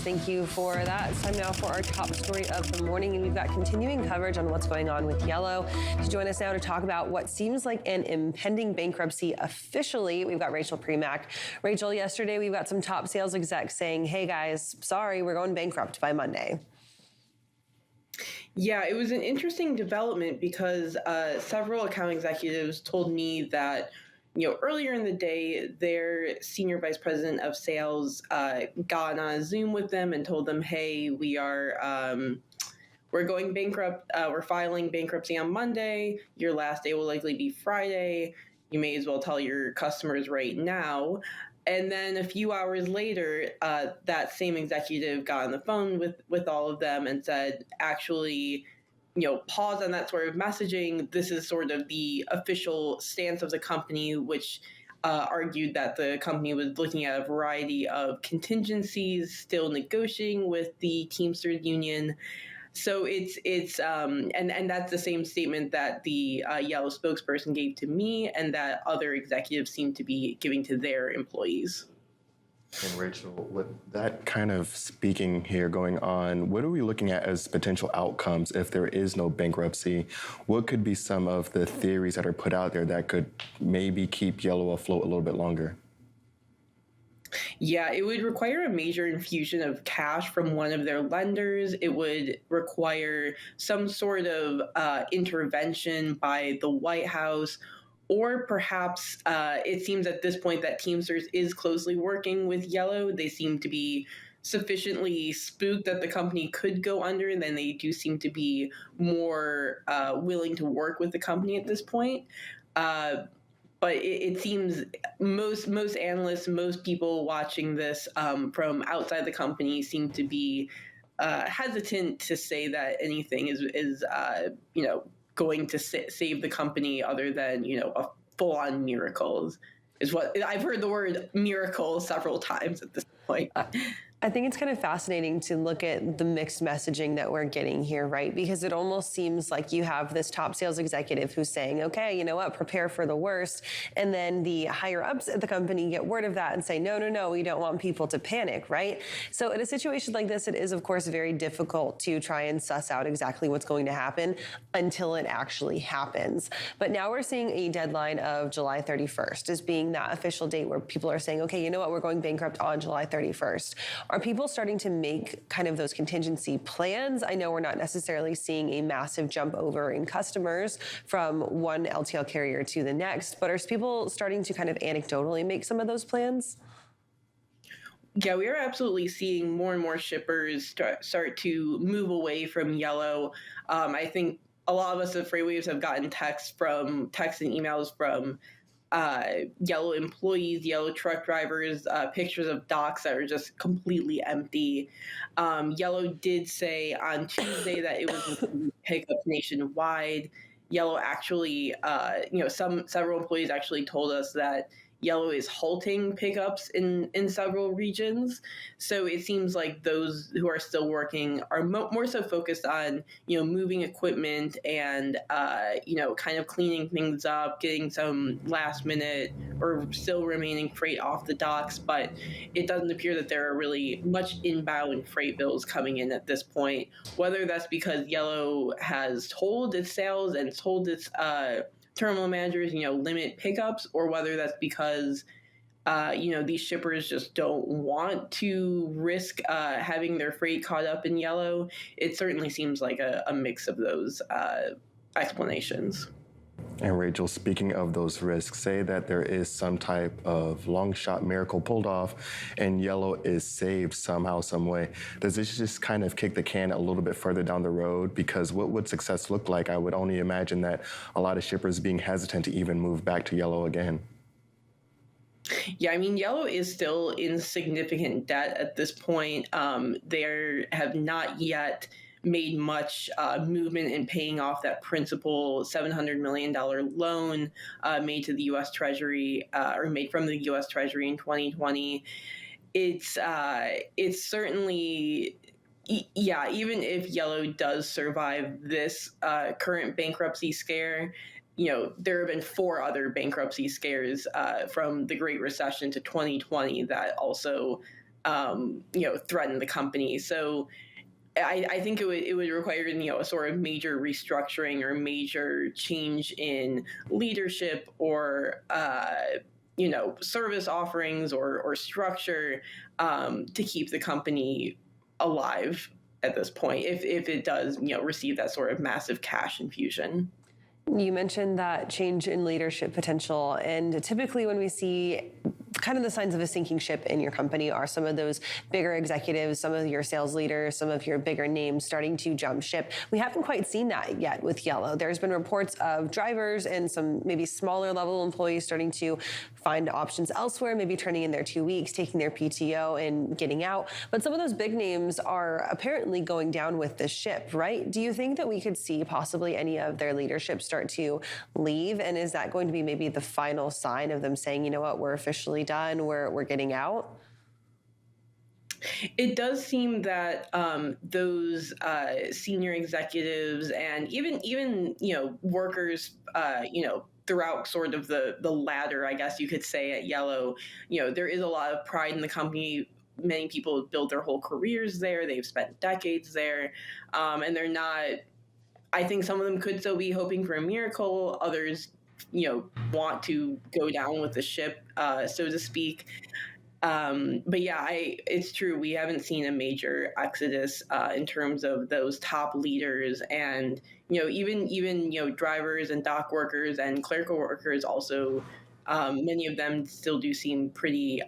Thank you for that. It's time now for our top story of the morning, and we've got continuing coverage on what's going on with Yellow. To join us now to talk about what seems like an impending bankruptcy officially, we've got Rachel Premack. Rachel, yesterday we've got some top sales execs saying, hey guys, sorry, we're going bankrupt by Monday. Yeah, it was an interesting development because several account executives told me that earlier in the day, their senior vice president of sales got on a Zoom with them and told them, hey, we're going bankrupt. We're filing bankruptcy on Monday. Your last day will likely be Friday. You may as well tell your customers right now. And then a few hours later, that same executive got on the phone with all of them and said, actually, pause on that sort of messaging. This is sort of the official stance of the company, which argued that the company was looking at a variety of contingencies, still negotiating with the Teamsters union. So it's and that's the same statement that the Yellow spokesperson gave to me and that other executives seem to be giving to their employees. And Rachel, with that kind of speaking here going on, what are we looking at as potential outcomes if there is no bankruptcy? What could be some of the theories that are put out there that could maybe keep Yellow afloat a little bit longer? Yeah, it would require a major infusion of cash from one of their lenders. It would require some sort of intervention by the White House. Or perhaps it seems at this point that Teamsters is closely working with Yellow. They seem to be sufficiently spooked that the company could go under, and then they do seem to be more willing to work with the company at this point. But it seems most analysts, most people watching this from outside the company seem to be hesitant to say that anything is going to save the company other than, a full-on miracles is what I've heard the word miracle several times at this point. I think it's kind of fascinating to look at the mixed messaging that we're getting here, right? Because it almost seems like you have this top sales executive who's saying, okay, you know what, prepare for the worst. And then the higher ups at the company get word of that and say, no, we don't want people to panic, right? So in a situation like this, it is, of course, very difficult to try and suss out exactly what's going to happen until it actually happens. But now we're seeing a deadline of July 31st as being that official date where people are saying, okay, you know what, we're going bankrupt on July 31st. Are people starting to make kind of those contingency plans? I know we're not necessarily seeing a massive jump over in customers from one LTL carrier to the next, but are people starting to kind of anecdotally make some of those plans? Yeah, we are absolutely seeing more and more shippers start to move away from Yellow. I think a lot of us at FreightWaves have gotten texts and emails from Yellow employees, Yellow truck drivers, pictures of docks that are just completely empty. Yellow did say on Tuesday that it was pickups nationwide. Yellow actually, several employees actually told us that Yellow is halting pickups in several regions. So it seems like those who are still working are more so focused on, moving equipment and, kind of cleaning things up, getting some last minute or still remaining freight off the docks. But it doesn't appear that there are really much inbound freight bills coming in at this point, whether that's because Yellow has told its sales and told its terminal managers, limit pickups, or whether that's because, these shippers just don't want to risk having their freight caught up in Yellow. It certainly seems like a mix of those explanations. And Rachel, speaking of those risks, say that there is some type of long shot miracle pulled off and Yellow is saved somehow, some way. Does this just kind of kick the can a little bit further down the road? Because what would success look like? I would only imagine that a lot of shippers being hesitant to even move back to Yellow again. Yeah, I mean, Yellow is still in significant debt at this point. They have not yet made much movement in paying off that principal $700 million loan made to the U.S. Treasury or made from the U.S. Treasury in 2020. It's certainly, even if Yellow does survive this current bankruptcy scare, there have been 4 other bankruptcy scares from the Great Recession to 2020 that also threaten the company. So I think it would require, a sort of major restructuring or major change in leadership or, service offerings or structure to keep the company alive at this point, if it does, receive that sort of massive cash infusion. You mentioned that change in leadership potential, and typically when we see kind of the signs of a sinking ship in your company are some of those bigger executives, some of your sales leaders, some of your bigger names starting to jump ship. We haven't quite seen that yet with Yellow. There's been reports of drivers and some maybe smaller level employees starting to find options elsewhere, maybe turning in their 2 weeks, taking their PTO and getting out. But some of those big names are apparently going down with the ship, right? Do you think that we could see possibly any of their leadership start to leave? And is that going to be maybe the final sign of them saying, you know what, we're officially done, we're getting out? It does seem that those senior executives and even workers throughout sort of the ladder, I guess you could say, at Yellow, there is a lot of pride in the company. Many people have built their whole careers there. They've spent decades there, and they're not. I think some of them could still be hoping for a miracle. Others, want to go down with the ship, so to speak. But yeah, it's true. We haven't seen a major exodus in terms of those top leaders, and even drivers and dock workers and clerical workers also. Many of them still do seem pretty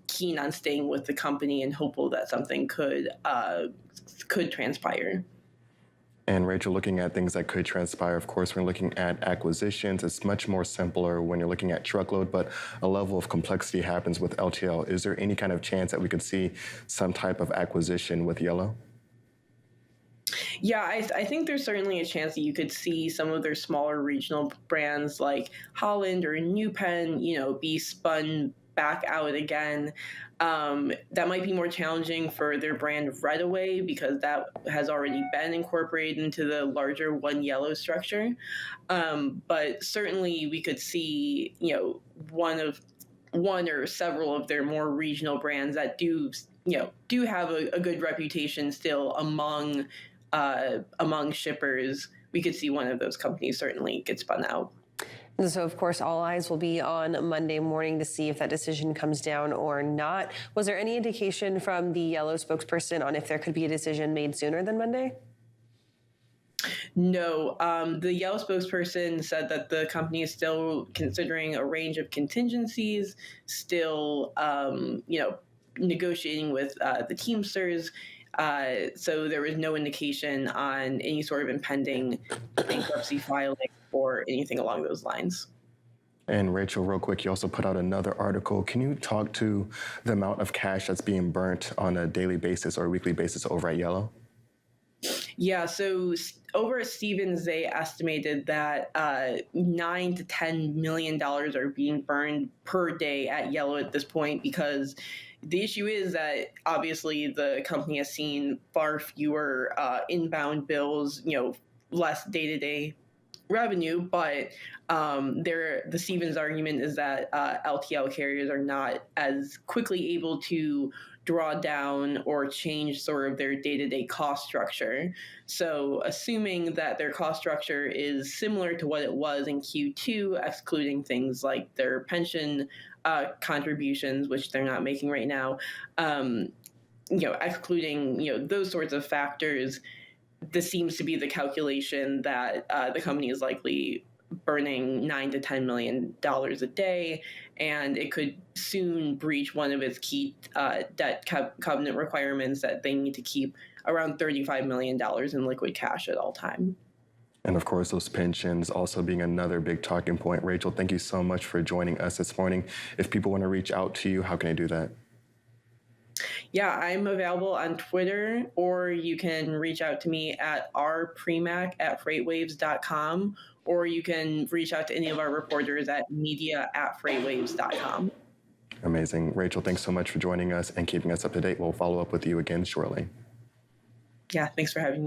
keen on staying with the company and hopeful that something could transpire. And Rachel, looking at things that could transpire, of course, when looking at acquisitions, it's much more simpler when you're looking at truckload, but a level of complexity happens with LTL. Is there any kind of chance that we could see some type of acquisition with Yellow? Yeah, I think there's certainly a chance that you could see some of their smaller regional brands like Holland or New Pen, be spun back out again. That might be more challenging for their brand Redaway because that has already been incorporated into the larger One Yellow structure. But certainly we could see, one or several of their more regional brands that do have a good reputation still among shippers. We could see one of those companies certainly get spun out. And so, of course, all eyes will be on Monday morning to see if that decision comes down or not. Was there any indication from the Yellow spokesperson on if there could be a decision made sooner than Monday? No, the Yellow spokesperson said that the company is still considering a range of contingencies, still, negotiating with the Teamsters. So there was no indication on any sort of impending bankruptcy filing or anything along those lines. And Rachel, real quick, you also put out another article. Can you talk to the amount of cash that's being burnt on a daily basis or a weekly basis over at Yellow? Yeah, so over at Stevens, they estimated that $9 to $10 million are being burned per day at Yellow at this point, because the issue is that obviously the company has seen far fewer inbound bills, less day-to-day revenue, but the Stevens argument is that LTL carriers are not as quickly able to draw down or change sort of their day-to-day cost structure. So assuming that their cost structure is similar to what it was in Q2, excluding things like their pension contributions, which they're not making right now, excluding, those sorts of factors, this seems to be the calculation that the company is likely burning $9 to $10 million a day, and it could soon breach one of its key debt covenant requirements that they need to keep around $35 million in liquid cash at all time. And of course, those pensions also being another big talking point. Rachel, thank you so much for joining us this morning. If people want to reach out to you, how can they do that? Yeah, I'm available on Twitter, or you can reach out to me at rpremack@freightwaves.com, or you can reach out to any of our reporters at media@freightwaves.com. Amazing. Rachel, thanks so much for joining us and keeping us up to date. We'll follow up with you again shortly. Yeah, thanks for having me.